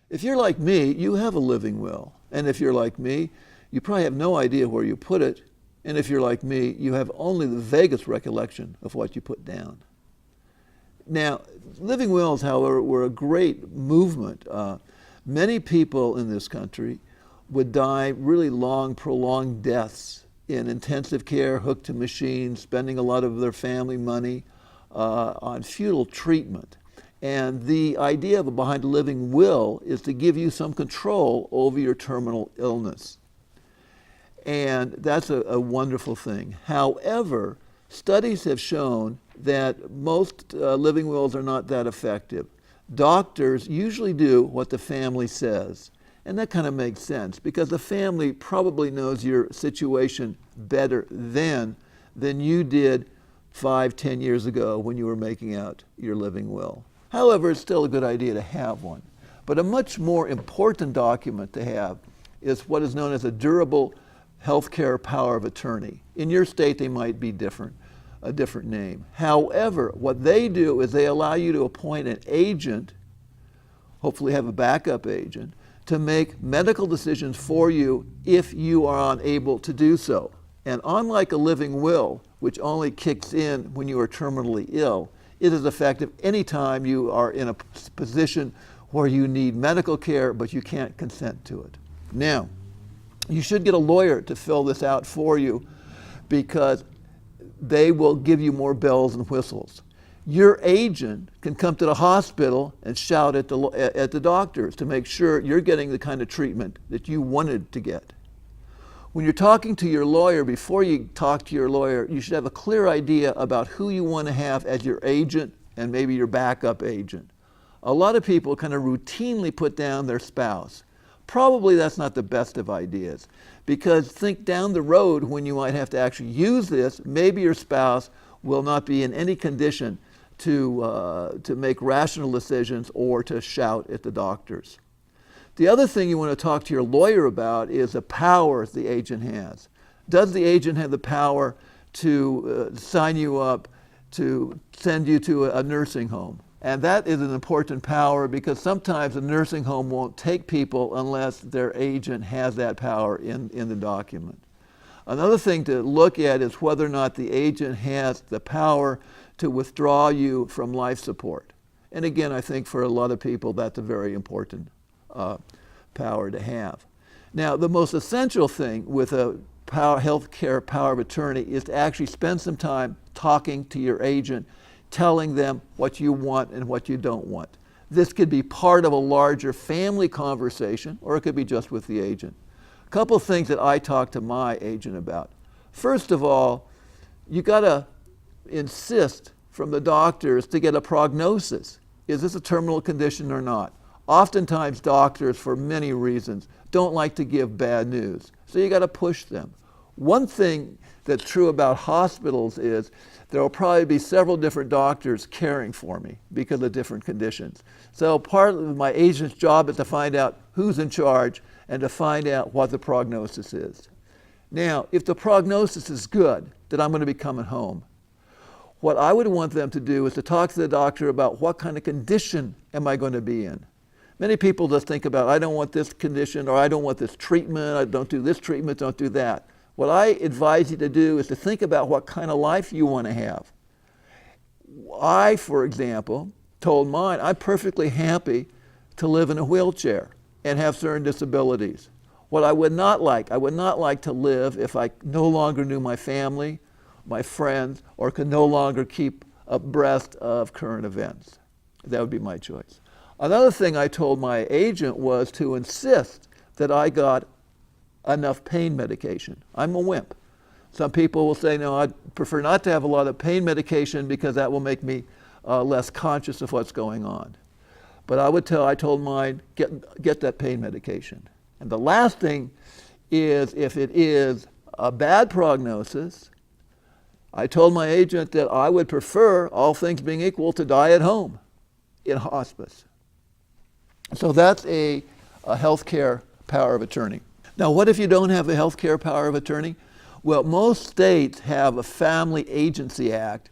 If you're like me, you have a living will. And if you're like me, you probably have no idea where you put it. And if you're like me, you have only the vaguest recollection of what you put down. Now, living wills, however, were a great movement. Many people in this country would die really long, prolonged deaths in intensive care, hooked to machines, spending a lot of their family money on futile treatment. And the idea behind a living will is to give you some control over your terminal illness. And that's a wonderful thing. However, studies have shown that most living wills are not that effective. Doctors usually do what the family says. And that kind of makes sense because the family probably knows your situation better then than you did 5, 10 years ago when you were making out your living will. However, it's still a good idea to have one. But a much more important document to have is what is known as a durable healthcare power of attorney. In your state, they might be different, a different name. However, what they do is they allow you to appoint an agent, hopefully have a backup agent, to make medical decisions for you if you are unable to do so. And unlike a living will, which only kicks in when you are terminally ill, it is effective anytime you are in a position where you need medical care, but you can't consent to it. Now, you should get a lawyer to fill this out for you because they will give you more bells and whistles. Your agent can come to the hospital and shout at the doctors to make sure you're getting the kind of treatment that you wanted to get. When you're talking to your lawyer, before you talk to your lawyer, you should have a clear idea about who you want to have as your agent and maybe your backup agent. A lot of people kind of routinely put down their spouse. Probably that's not the best of ideas because think down the road when you might have to actually use this, maybe your spouse will not be in any condition to make rational decisions or to shout at the doctors. The other thing you want to talk to your lawyer about is the powers the agent has. Does the agent have the power to sign you up, to send you to a nursing home? And that is an important power because sometimes a nursing home won't take people unless their agent has that power in the document. Another thing to look at is whether or not the agent has the power to withdraw you from life support. And again, I think for a lot of people that's a very important power to have. Now, the most essential thing with a healthcare power of attorney is to actually spend some time talking to your agent, telling them what you want and what you don't want. This could be part of a larger family conversation, or it could be just with the agent. A couple of things that I talk to my agent about. First of all, you got to insist from the doctors to get a prognosis. Is this a terminal condition or not? Oftentimes doctors, for many reasons, don't like to give bad news. So you got to push them. One thing that's true about hospitals is there will probably be several different doctors caring for me because of different conditions. So part of my agent's job is to find out who's in charge and to find out what the prognosis is. Now, if the prognosis is good, then I'm going to be coming home. What I would want them to do is to talk to the doctor about what kind of condition am I going to be in. Many people just think about, I don't want this condition, or I don't want this treatment, I don't do this treatment, don't do that. What I advise you to do is to think about what kind of life you want to have. I, for example, told mine, I'm perfectly happy to live in a wheelchair and have certain disabilities. What I would not like to live if I no longer knew my family, my friends, or could no longer keep abreast of current events. That would be my choice. Another thing I told my agent was to insist that I got enough pain medication. I'm a wimp. Some people will say, no, I'd prefer not to have a lot of pain medication because that will make me less conscious of what's going on. But I told mine, get that pain medication. And the last thing is, if it is a bad prognosis, I told my agent that I would prefer, all things being equal, to die at home in hospice. So that's a healthcare power of attorney. Now, what if you don't have a healthcare power of attorney? Well, most states have a Family Agency Act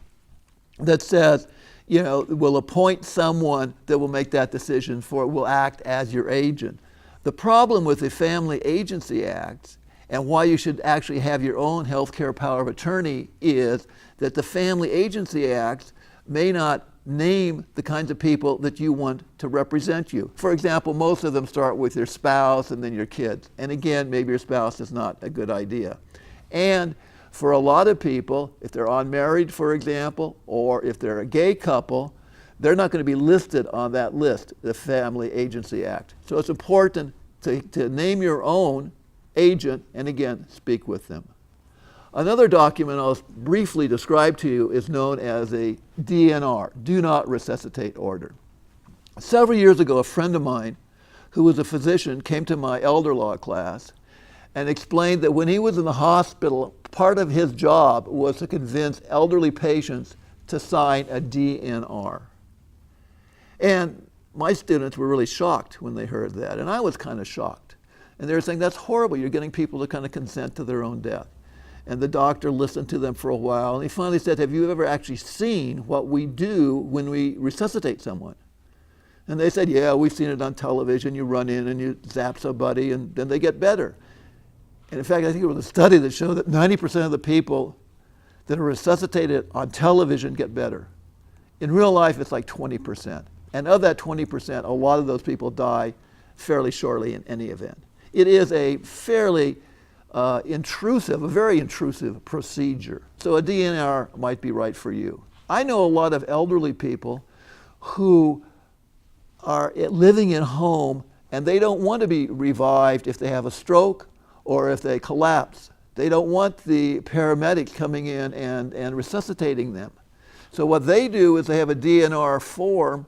that says will appoint someone that will make that decision will act as your agent. The problem with the Family Agency Act and why you should actually have your own health care power of attorney is that the Family Agency Act may not name the kinds of people that you want to represent you. For example, most of them start with your spouse and then your kids. And again, maybe your spouse is not a good idea. And for a lot of people, if they're unmarried, for example, or if they're a gay couple, they're not going to be listed on that list, the Family Agency Act. So it's important to name your own agent and again, speak with them. Another document I'll briefly describe to you is known as a DNR, Do Not Resuscitate Order. Several years ago, a friend of mine who was a physician came to my elder law class and explained that when he was in the hospital, part of his job was to convince elderly patients to sign a DNR. And my students were really shocked when they heard that, and I was kind of shocked. And they were saying, that's horrible, you're getting people to kind of consent to their own death. And the doctor listened to them for a while, and he finally said, have you ever actually seen what we do when we resuscitate someone? And they said, yeah, we've seen it on television. You run in and you zap somebody, and then they get better. And in fact, I think it was a study that showed that 90% of the people that are resuscitated on television get better. In real life, it's like 20%. And of that 20%, a lot of those people die fairly shortly in any event. It is a fairly intrusive, a very intrusive procedure. So a DNR might be right for you. I know a lot of elderly people who are living at home and they don't want to be revived if they have a stroke or if they collapse. They don't want the paramedics coming in and resuscitating them. So what they do is they have a DNR form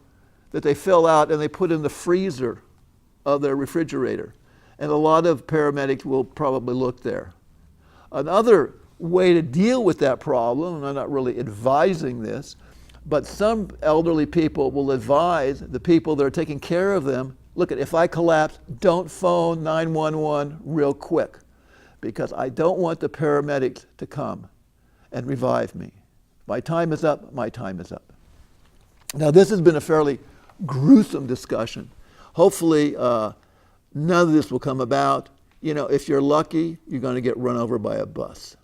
that they fill out and they put in the freezer of their refrigerator. And a lot of paramedics will probably look there. Another way to deal with that problem, and I'm not really advising this, but some elderly people will advise the people that are taking care of them, look, if I collapse, don't phone 911 real quick, because I don't want the paramedics to come and revive me. My time is up, my time is up. Now this has been a fairly gruesome discussion. Hopefully none of this will come about. If you're lucky, you're going to get run over by a bus.